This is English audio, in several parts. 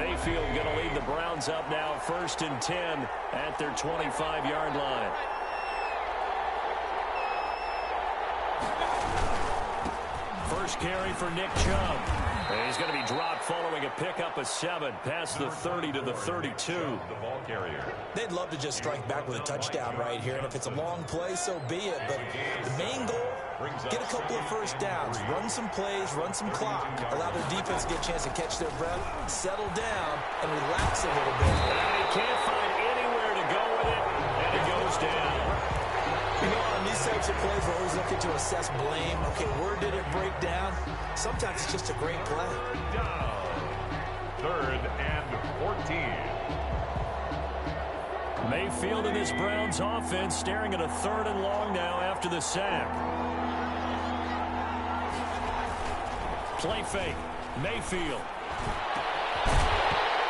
Mayfield going to lead the Browns up now 1st and 10 at their 25-yard line. First carry for Nick Chubb. And he's going to be dropped following a pickup of 7 past the 30 to the 32. The ball carrier. They'd love to just strike back with a touchdown right here, and if it's a long play, so be it. But the main goal, get a couple of first downs, run some plays, run some clock, allow their defense to get a chance to catch their breath, settle down, and relax a little bit. And he can't find anywhere to go with it, and it goes down. You know, on these types of plays, we're always looking to assess blame. Okay, where did it break down? Sometimes it's just a great play. Down. 3rd and 14. Mayfield and this Browns offense staring at a 3rd and long now after the sack. Play fake. Mayfield.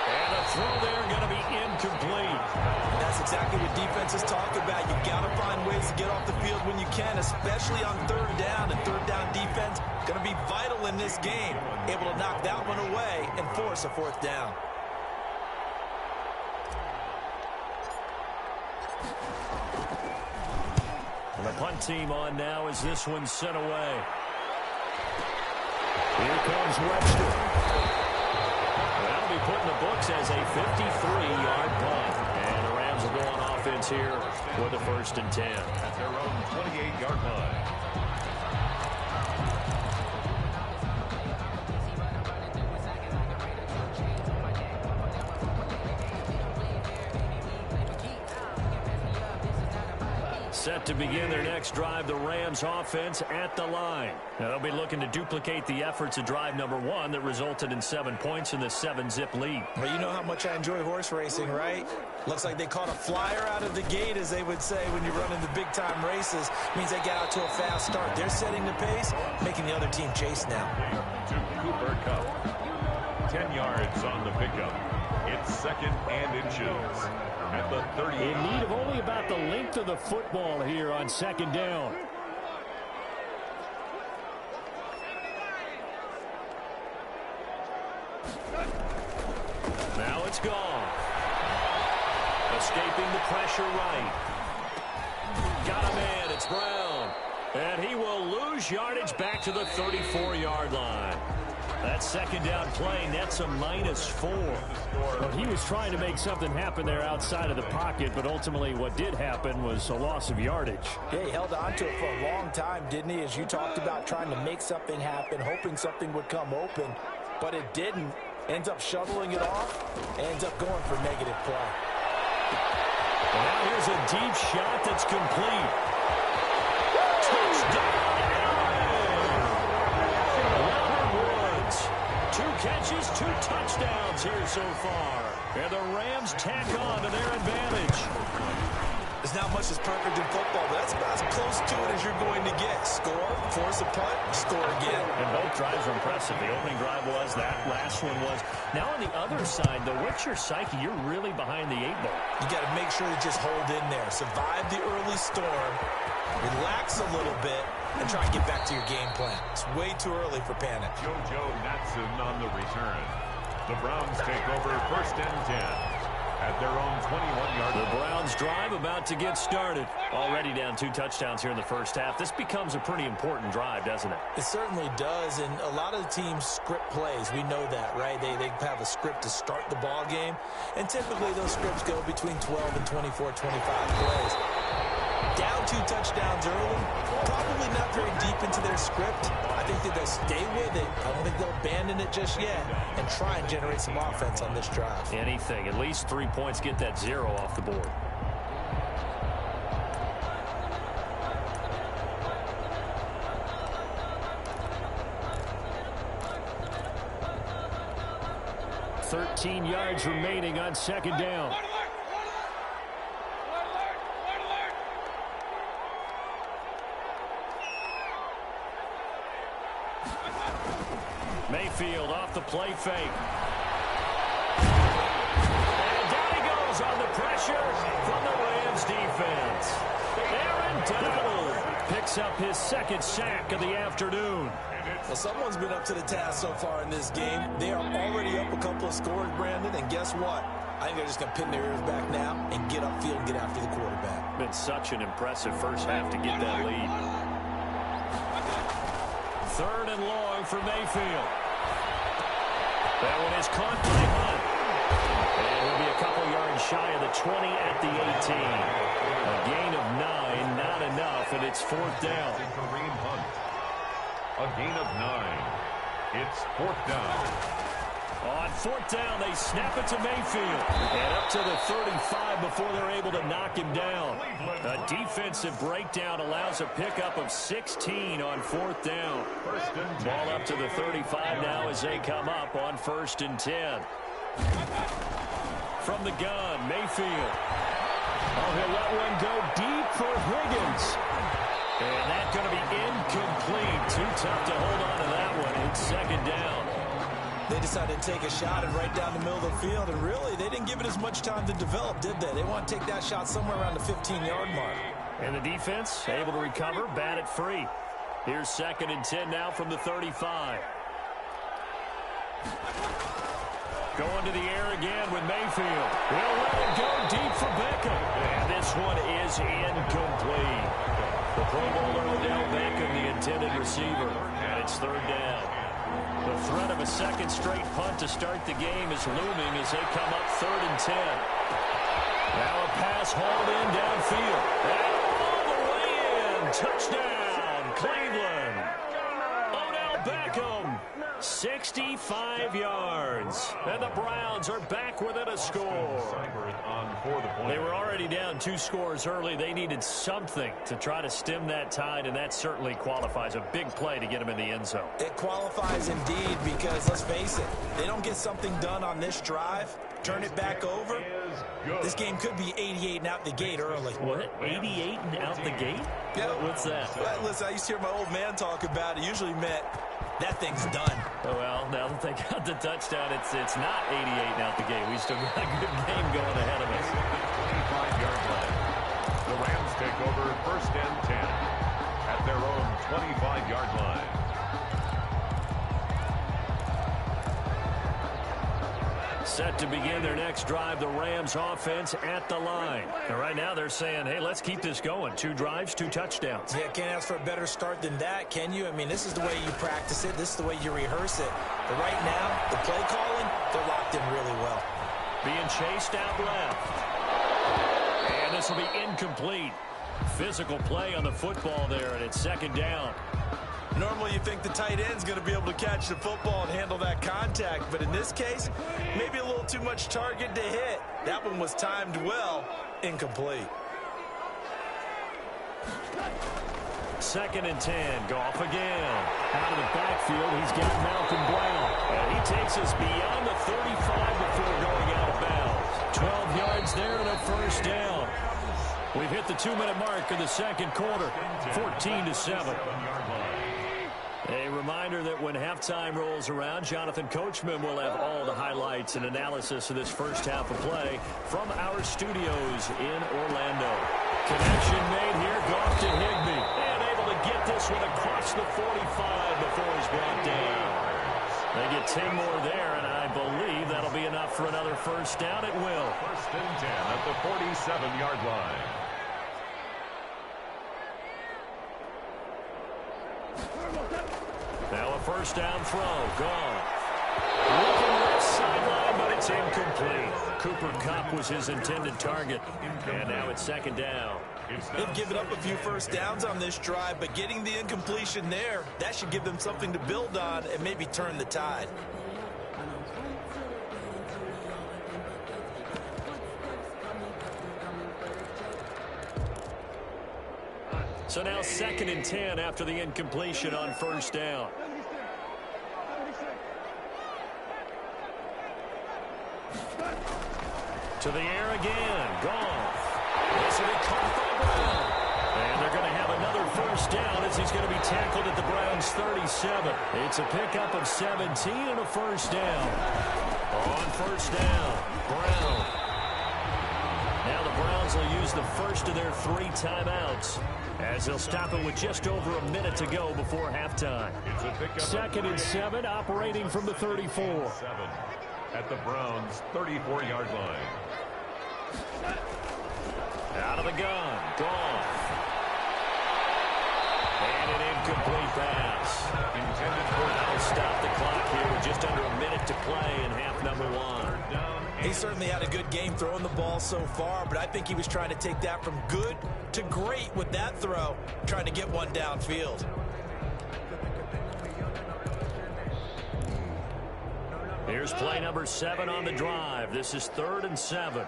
And a throw there going to be incomplete. That's exactly what defenses talk about. You've got to find ways to get off the field when you can, especially on 3rd down. And 3rd down defense going to be vital in this game. Able to knock that one away and force a 4th down. And the punt team on now as this one's sent away. Here comes Webster. That'll be put in the books as a 53-yard punt. And the Rams will go on offense here with a 1st and 10. At their own 28-yard line. Set to begin their next drive, the Rams offense at the line. Now they'll be looking to duplicate the efforts of drive number 1 that resulted in 7 points in the 7-zip lead. Well, you know how much I enjoy horse racing, right? Looks like they caught a flyer out of the gate, as they would say when you're running the big-time races. Means they get out to a fast start. They're setting the pace, making the other team chase now. To Cooper Kupp. 10 yards on the pickup. It's 2nd and inches. At the 30. In need of only about the length of the football here on 2nd down. Now it's gone. Escaping the pressure right. Got a man, it's Brown. And he will lose yardage back to the 34-yard line. That 2nd down play nets a -4. Well, he was trying to make something happen there outside of the pocket, but ultimately what did happen was a loss of yardage. Yeah, he held on to it for a long time, didn't he? As you talked about, trying to make something happen, hoping something would come open, but it didn't. Ends up shoveling it off, ends up going for negative play. And now here's a deep shot that's complete. Touchdown! 2 catches, 2 touchdowns here so far. And the Rams tack on to their advantage. There's not much that's perfect in football, but that's about as close to it as you're going to get. Score, force a punt, score again. And both drives were impressive. The opening drive was, that last one was. Now on the other side, though, what's your psyche? You're really behind the 8 ball. You got to make sure you just hold in there. Survive the early storm, relax a little bit, and try and get back to your game plan. It's way too early for panic. JoJo Natson on the return. The Browns take over 1st and 10 at their own 21-yard line. The Browns drive about to get started. Already down 2 touchdowns here in the first half. This becomes a pretty important drive, doesn't it? It certainly does, and a lot of the teams script plays. We know that, right? They have a script to start the ball game, and typically those scripts go between 12 and 24, 25 plays. Down 2 touchdowns early, probably not very deep into their script. I think that they'll stay with it. I don't think they'll abandon it just yet and try and generate some offense on this drive. Anything. At least 3 points, get that 0 off the board. $13 yards remaining on 2nd down. Mayfield off the play fake. And down he goes on the pressure from the Rams defense. Aaron Donald picks up his second sack of the afternoon. Well, someone's been up to the task so far in this game. They are already up a couple of scores, Brandon, and guess what? I think they're just going to pin their ears back now and get upfield and get after the quarterback. Been such an impressive first half to get that lead. 3rd and long for Mayfield. That one is caught by Hunt. And will be a couple yards shy of the 20 at the 18. A gain of 9, not enough, and it's 4th down. A gain of 9. It's 4th down. On 4th down, they snap it to Mayfield. And up to the 35 before they're able to knock him down. A defensive breakdown allows a pickup of 16 on 4th down. Ball up to the 35 now as they come up on 1st and 10. From the gun, Mayfield. Oh, he'll let one go deep for Higgins. And that's going to be incomplete. Too tough to hold on to that one. It's 2nd down. They decided to take a shot and right down the middle of the field, and really, they didn't give it as much time to develop, did they? They want to take that shot somewhere around the 15-yard mark. And the defense able to recover, bat it free. Here's 2nd and 10 now from the 35. Going to the air again with Mayfield. He'll let it go deep for Beckham. And this one is incomplete. The Pro Bowler Odell Beckham, the intended receiver. And it's 3rd down. The threat of a second straight punt to start the game is looming as they come up 3rd and 10. Now a pass hauled in downfield. And all the way in. Touchdown, Cleveland. Odell Beckham, 65 yards. And the Browns are back within a score. They were already down 2 scores early. They needed something to try to stem that tide, and that certainly qualifies. A big play to get them in the end zone. It qualifies indeed because, let's face it, they don't get something done on this drive, turn it back over, this game could be 88 and out the gate early. What? 88 and out the gate? Yeah. What's that? Well, listen, I used to hear my old man talk about it. It usually meant that thing's done. Oh, well, now that they got the touchdown, it's not 88 and out the gate. We still got a good game going ahead of us. 25-yard line. The Rams take over 1st and 10 at their own 25-yard line. Set to begin their next drive, the Rams offense at the line. And right now they're saying, hey, let's keep this going. 2 drives, 2 touchdowns. Yeah, can't ask for a better start than that, can you? I mean, this is the way you practice it. This is the way you rehearse it. But right now, the play calling, they're locked in really well. Being chased out left. And this will be incomplete. Physical play on the football there, and it's 2nd down. Normally you think the tight end's going to be able to catch the football and handle that contact, but in this case, maybe a little too much target to hit. That one was timed well, incomplete. 2nd and 10, Goff again. Out of the backfield, he's got Malcolm Brown. And he takes us beyond the 35 before going out of bounds. 12 yards there and a 1st down. We've hit the 2-minute mark of the 2nd quarter, 14-7. A reminder that when halftime rolls around, Jonathan Coachman will have all the highlights and analysis of this first half of play from our studios in Orlando. Connection made here, Goff to Higbee. And able to get this one across the 45 before he's brought down. They get 10 more there, and I believe that'll be enough for another 1st down. It will. 1st and 10 at the 47-yard line. Now a 1st down throw. Gone. Looking left sideline, but it's incomplete. Cooper Kupp was his intended target. And now it's 2nd down. They've given up a few 1st downs on this drive, but getting the incompletion there, that should give them something to build on and maybe turn the tide. So now 2nd and 10 after the incompletion on 1st down. To the air again. Goff. This will be caught by Brown. And they're going to have another 1st down as he's going to be tackled at the Browns' 37. It's a pickup of 17 and a 1st down. On 1st down, Brown. Now the Browns will use the first of their 3 timeouts as they'll stop it with just over a minute to go before halftime. 2nd and 7, operating from the 34. At the Browns' 34-yard line. Out of the gun. Goff. And an incomplete pass. Intended for That'll stop the clock here with just under a minute to play in half number 1. He certainly had a good game throwing the ball so far, but I think he was trying to take that from good to great with that throw, trying to get one downfield. Here's play number 7 on the drive. This is 3rd and 7.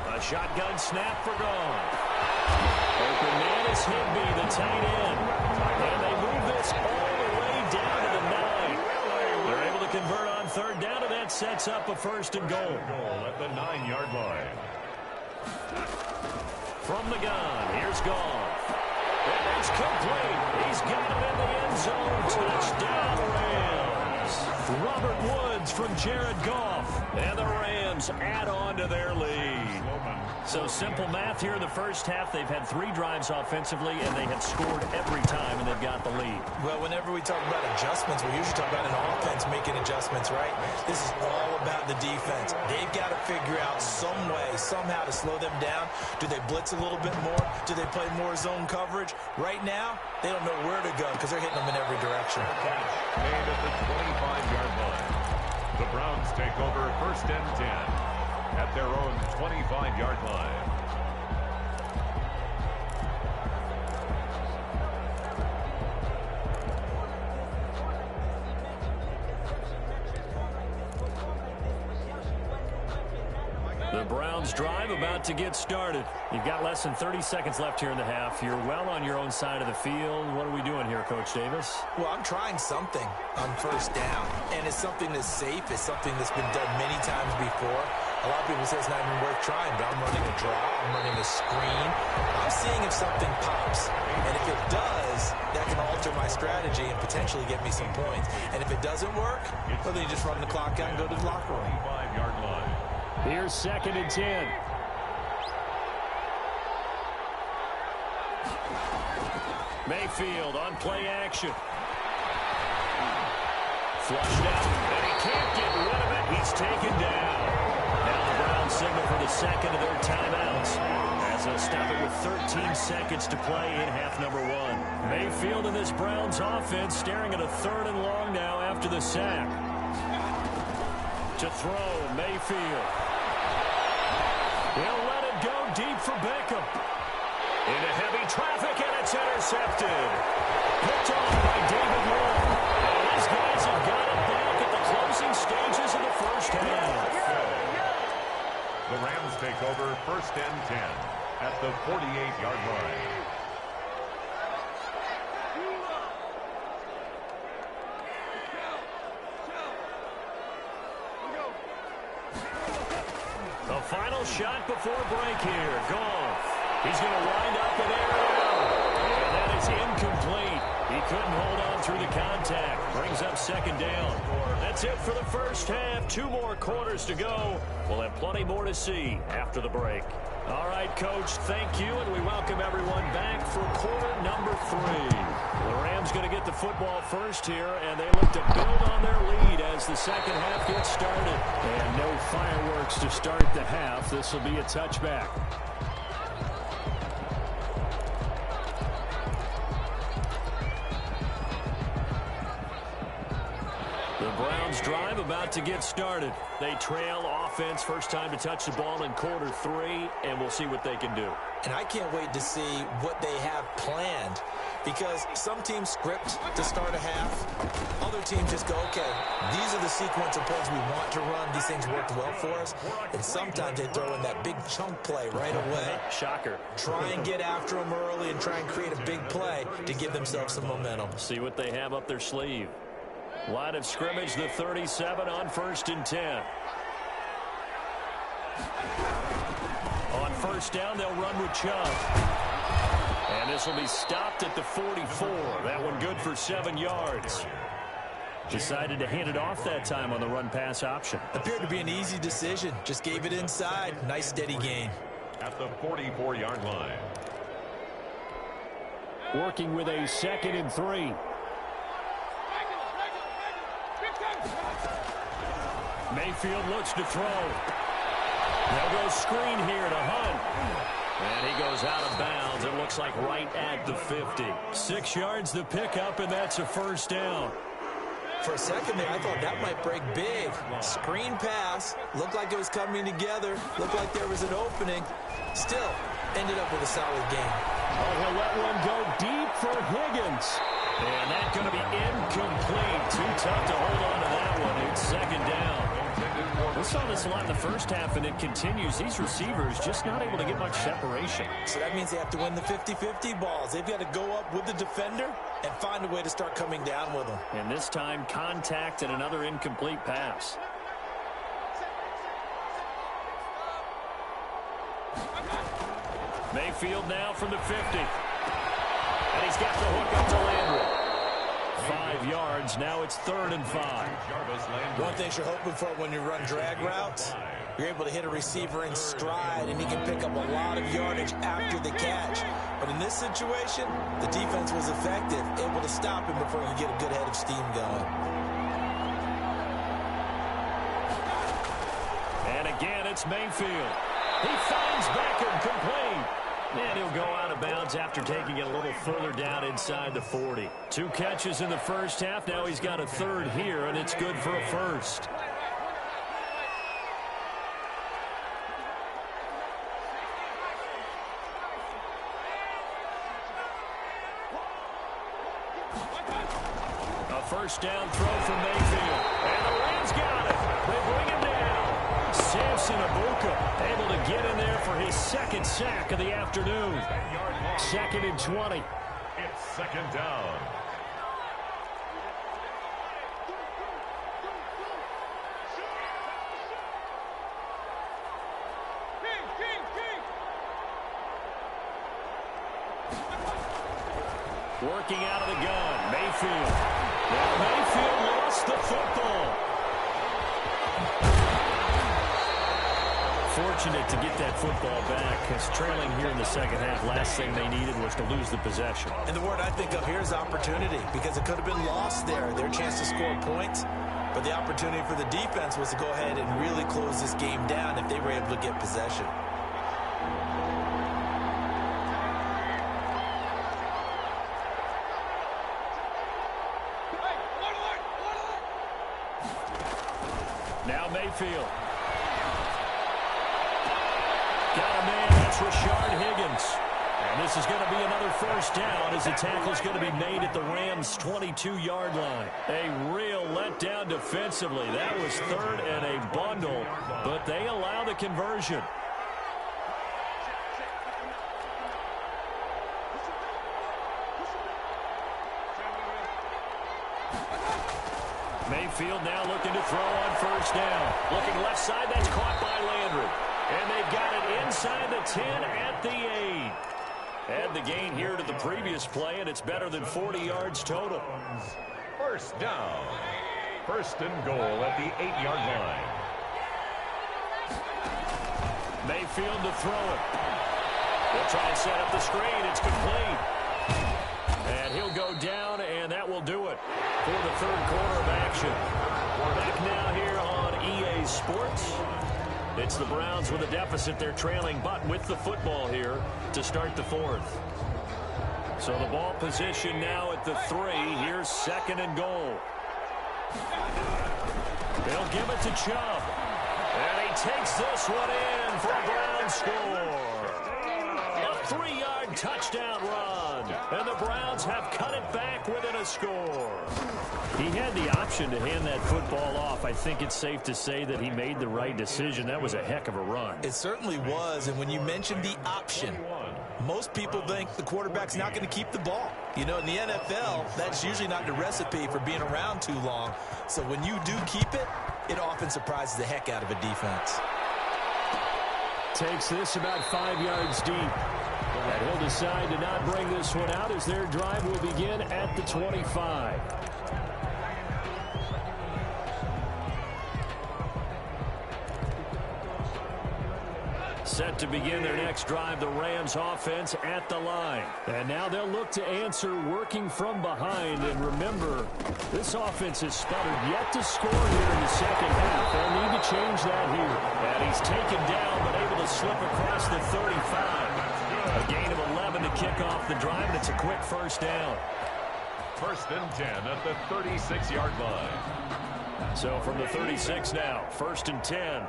A shotgun snap for Goff. Open man is Higbee, the tight end. And they move this all the way down to the 9. They're able to convert on 3rd down, and that sets up a 1st and goal. At the 9-yard line. From the gun, here's Goff. And it's complete. He's got it in the end zone. Touchdown, Rams. Robert Woods from Jared Goff. And the Rams add on to their lead. So simple math here in the first half. They've had 3 drives offensively, and they have scored every time, and they've got the lead. Well, whenever we talk about adjustments, we usually talk about an offense making adjustments, right? This is all about the defense. They've got to figure out some way, somehow to slow them down. Do they blitz a little bit more? Do they play more zone coverage? Right now, they don't know where to go because they're hitting them in every direction. Made at the 25-yard line. The Browns take over 1st and 10 at their own 25-yard line. The Browns drive about to get started. You've got less than 30 seconds left here in the half. You're well on your own side of the field. What are we doing here, Coach Davis? Well, I'm trying something on 1st down, and it's something that's safe. It's something that's been done many times before. A lot of people say it's not even worth trying, but I'm running a draw. I'm running a screen. I'm seeing if something pops, and if it does, that can alter my strategy and potentially get me some points. And if it doesn't work, well, then you just run the clock out and go to the locker room. 25-yard line. Here's 2nd and 10. Mayfield on play action. Flushed out, and he can't get rid of it. He's taken down. Now the Browns signal for the 2nd of their timeouts as they'll stop it with 13 seconds to play in half number 1. Mayfield and this Browns offense staring at a 3rd and long now after the sack. To throw, Mayfield. He'll let it go deep for Beckham. Into heavy traffic, and it's intercepted. Picked off by David Long. And these guys have got it back at the closing stages of the first half. The Rams take over 1st and 10 at the 48-yard line. The final shot before break here. Goff. He's going to wind up in area. And that is incomplete. He couldn't hold on through the contact. Brings up 2nd down. That's it for the first half. 2 more quarters to go. We'll have plenty more to see after the break. All right, Coach, thank you, and we welcome everyone back for quarter number 3. The Rams going to get the football first here, and they look to build on their lead as the second half gets started. And no fireworks to start the half. This will be a touchback. The Browns drive about to get started. They trail offense, first time to touch the ball in quarter 3, and we'll see what they can do. And I can't wait to see what they have planned, because some teams script to start a half. Other teams just go, okay, these are the sequence of plays we want to run. These things worked well for us. And sometimes they throw in that big chunk play right away. Shocker. Try and get after them early and try and create a big play to give themselves some momentum. See what they have up their sleeve. Line of scrimmage, the 37 on 1st and 10. On 1st down, they'll run with Chubb. And this will be stopped at the 44. That one good for 7 yards. Decided to hand it off that time on the run-pass option. Appeared to be an easy decision. Just gave it inside. Nice, steady gain. At the 44-yard line. Working with a 2nd and 3. Mayfield looks to throw. They'll go screen here to Hunt. And he goes out of bounds. It looks like right at the 50. 6 yards the pickup, and that's a first down. For a second there, I thought that might break big. Screen pass. Looked like it was coming together. Looked like there was an opening. Still, ended up with a solid game. Oh, he'll let one go deep for Higgins. And that's going to be incomplete. Too tough to hold on to that one. It's 2nd down. We saw this a lot in the first half, and it continues. These receivers just not able to get much separation. So that means they have to win the 50-50 balls. They've got to go up with the defender and find a way to start coming down with them. And this time, contact and another incomplete pass. Mayfield now from the 50. And he's got the hook up to Landry. 5 yards. Now it's 3rd and 5. One thing you're hoping for when you run drag routes, you're able to hit a receiver in stride, and he can pick up a lot of yardage after the catch. But in this situation, the defense was effective, able to stop him before you get a good head of steam going. And again, it's Mayfield. He finds Beckham complete. And he'll go out of bounds after taking it a little further down inside the 40. 2 catches in the first half. Now he's got a 3rd here, and it's good for a first. A first down throw from Mayfield. And the Rams got it. They bring him down. Samson Abuka able to get in there for his 2nd sack of the afternoon. 2nd and 20. It's 2nd down. Working out of the gun, Mayfield. Now Mayfield lost the football. Fortunate to get that football back, because trailing here in the second half, last thing they needed was to lose the possession. And the word I think of here is opportunity, because it could have been lost there. Their chance to score points, but the opportunity for the defense was to go ahead and really close this game down if they were able to get possession. Now Mayfield. Got a man, that's Rashard Higgins. And this is going to be another first down as the tackle's going to be made at the Rams' 22-yard line. A real letdown defensively. That was 3rd and a bundle, but they allow the conversion. Mayfield now looking to throw on first down. Looking left side, that's caught by Landry. And they've got it inside the 10 at the 8. Add the gain here to the previous play, and it's better than 40 yards total. First down. 1st and goal at the 8-yard line. Mayfield to throw it. They'll try and set up the screen. It's complete. And he'll go down, and that will do it for the 3rd quarter of action. We're back now here on EA Sports. It's the Browns with a deficit. They're trailing, but with the football here to start the 4th. So the ball position now at the 3. Here's 2nd and goal. They'll give it to Chubb. And he takes this one in for a Browns score. A 3-yard touchdown run. And the Browns have cut it back within a score. He had the option to hand that football off. I think it's safe to say that he made the right decision. That was a heck of a run. It certainly was, and when you mention the option, most people think the quarterback's not going to keep the ball. You know, in the NFL, that's usually not the recipe for being around too long. So when you do keep it, it often surprises the heck out of a defense. Takes this about 5 yards deep. And he'll decide to not bring this one out as their drive will begin at the 25. Set to begin their next drive, the Rams offense at the line. And now they'll look to answer working from behind. And remember, this offense has sputtered yet to score here in the second half. They'll need to change that here. And he's taken down but able to slip across the 35. A gain of 11 to kick off the drive, and it's a quick first down. First and 10 at the 36-yard line. So from the 36 now, first and 10.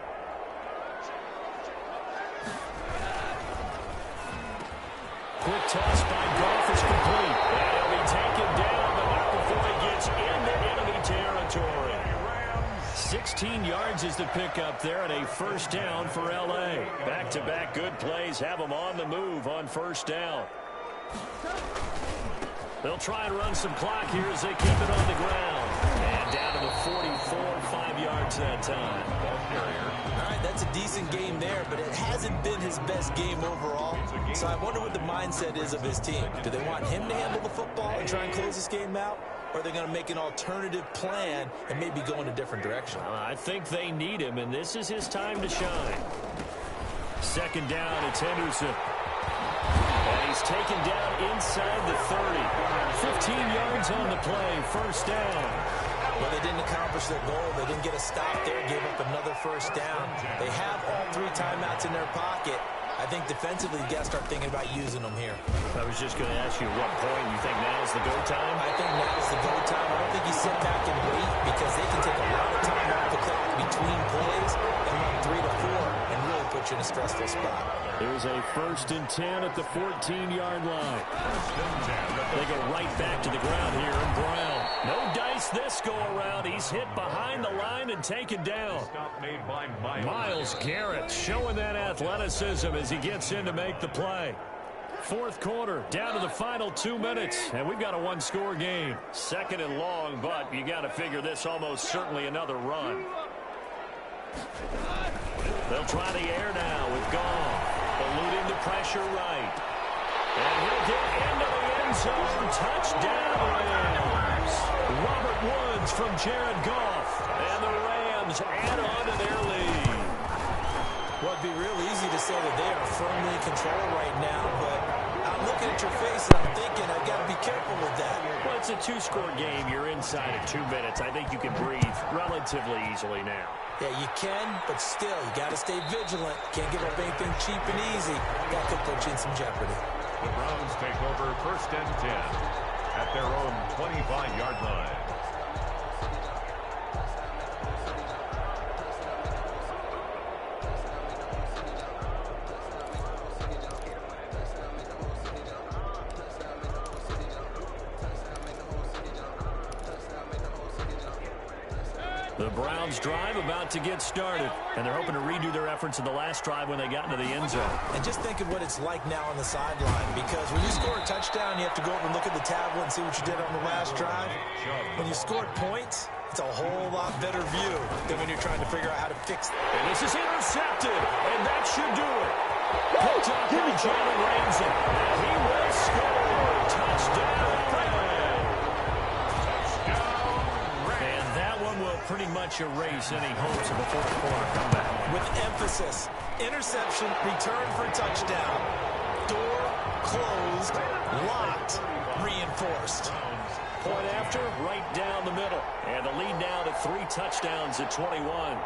Quick toss by Goff is complete. And he'll be taken down, but not before he gets into enemy territory. 16 yards is the pickup there, and a first down for L.A. Back-to-back good plays have them on the move on first down. They'll try and run some clock here as they keep it on the ground. And down to the 44, 5 yards that time. Ball carrier. All right, that's a decent game there, but it hasn't been his best game overall. So I wonder what the mindset is of his team. Do they want him to handle the football and try and close this game out? Or are they going to make an alternative plan and maybe go in a different direction? I think they need him, and this is his time to shine. Second down, it's Henderson. And he's taken down inside the 30. 15 yards on the play, first down. Well, they didn't accomplish their goal. They didn't get a stop there, gave up another first down. They have all 3 timeouts in their pocket. I think defensively, you got to start thinking about using them here. I was just going to ask you at what point you think now's the go time? I think now's the go time. I don't think you sit back and wait because they can take a lot of time off the clock between plays and run 3 to 4 and really put you in a stressful spot. There's a first and 10 at the 14-yard line. They go right back to the ground here, and Brown. No dice this go-around. He's hit behind the line and taken down. Myles Garrett showing that athleticism as he gets in to make the play. Fourth quarter, down to the final 2 minutes, and we've got a one-score game. Second and long, but you got to figure this almost certainly another run. They'll try the air now with Goff. Eluding the pressure right. And he'll get into the end zone. Touchdown, Rams. Robert Woods from Jared Goff. And the Rams add on to their lead. Well, it'd be real easy to say that they are firmly in control right now, but I'm looking at your face and I'm thinking I've got to be careful with that. Well, it's a 2-score game. You're inside of 2 minutes. I think you can breathe relatively easily now. Yeah, you can, but still, you got to stay vigilant. Can't give up anything cheap and easy. That could put you in some jeopardy. The Browns take over first and 10 at their own 25-yard line. The Browns drive about to get started, and they're hoping to redo their efforts in the last drive when they got into the end zone. And just think of what it's like now on the sideline, because when you score a touchdown, you have to go over and look at the tablet and see what you did on the last drive. When you scored points, it's a whole lot better view than when you're trying to figure out how to fix it. And this is intercepted, and that should do it. Picked up by Jalen Ramsey. He will score. Touchdown, pretty much erase any hopes of a fourth-quarter comeback. With emphasis, interception, return for a touchdown. Door closed, locked, reinforced. Point after, right down the middle. And the lead now to 3 touchdowns at 21.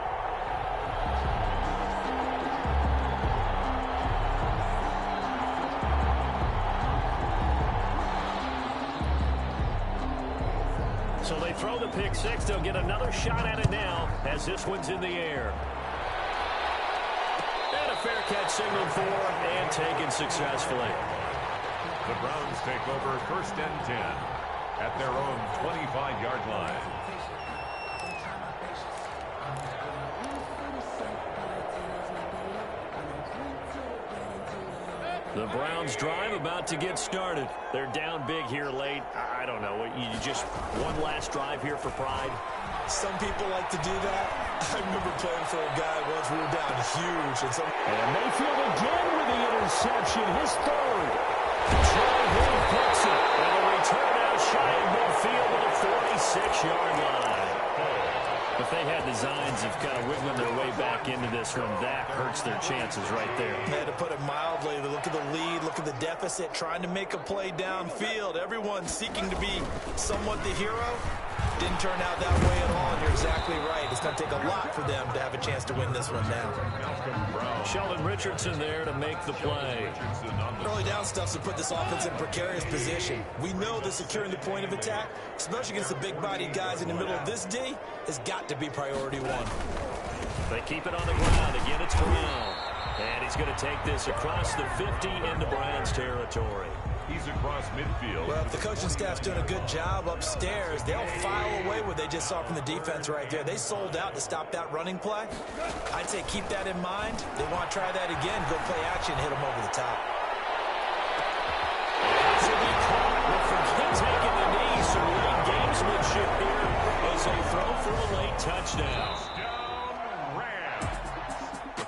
So they throw the pick six. They'll get another shot at it now as this one's in the air. And a fair catch signaled for and taken successfully. The Browns take over first and 10 at their own 25-yard line. The Browns drive about to get started. They're down big here late. I don't know. You just one last drive here for pride? Some people like to do that. I remember playing for a guy once. We were down huge. And Mayfield again with the interception. His third. Troy Hill picks it. And a return out shy of midfield to the 46-yard line. If they had designs Browns have kind of wiggling their way back into this one. That hurts their chances right there. Yeah, to put it mildly, look at the lead, look at the deficit, trying to make a play downfield. Everyone seeking to be somewhat the hero. Didn't turn out that way at all, and you're exactly right. It's going to take a lot for them to have a chance to win this one now. Sheldon Richardson there to make the play. Early down stuff to put this offense in a precarious position. We know that securing the point of attack, especially against the big-bodied guys in the middle of this D, has got to be priority one. They keep it on the ground. Again, it's Brown. And he's going to take this across the 50 into Browns territory. He's across midfield. Well, if the coaching staff's doing a good job upstairs, they'll file away what they just saw from the defense right there. They sold out to stop that running play. I'd say keep that in mind. They want to try that again, go play action, hit them over the top. This will be caught with taking the knee. Some late gamesmanship here as they throw for a late touchdown.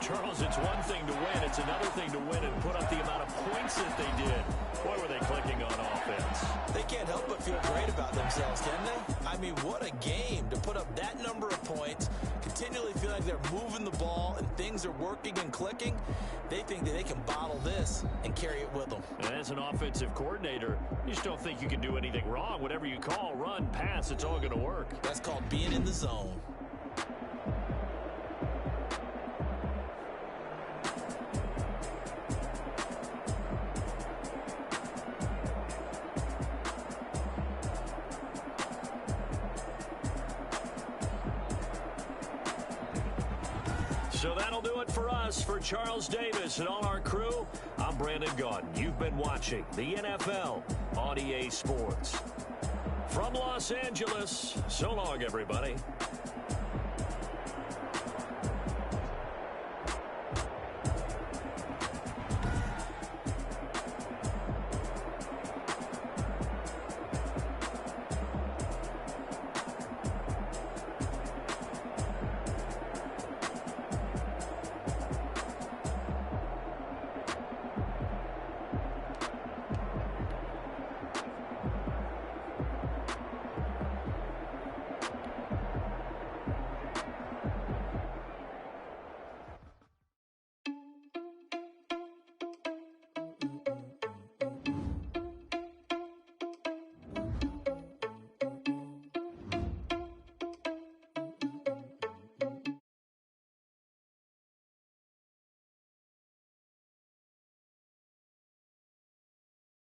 Charles, it's one thing to win. It's another thing to win and put up the amount of points that they did. Boy, were they clicking on offense. They can't help but feel great about themselves, can they? I mean, what a game to put up that number of points, continually feel like they're moving the ball and things are working and clicking. They think that they can bottle this and carry it with them. And as an offensive coordinator, you just don't think you can do anything wrong. Whatever you call, run, pass, it's all going to work. That's called being in the zone. So that'll do it for us. For Charles Davis and all our crew, I'm Brandon Gaudin. You've been watching the NFL on EA Sports. From Los Angeles, so long, everybody.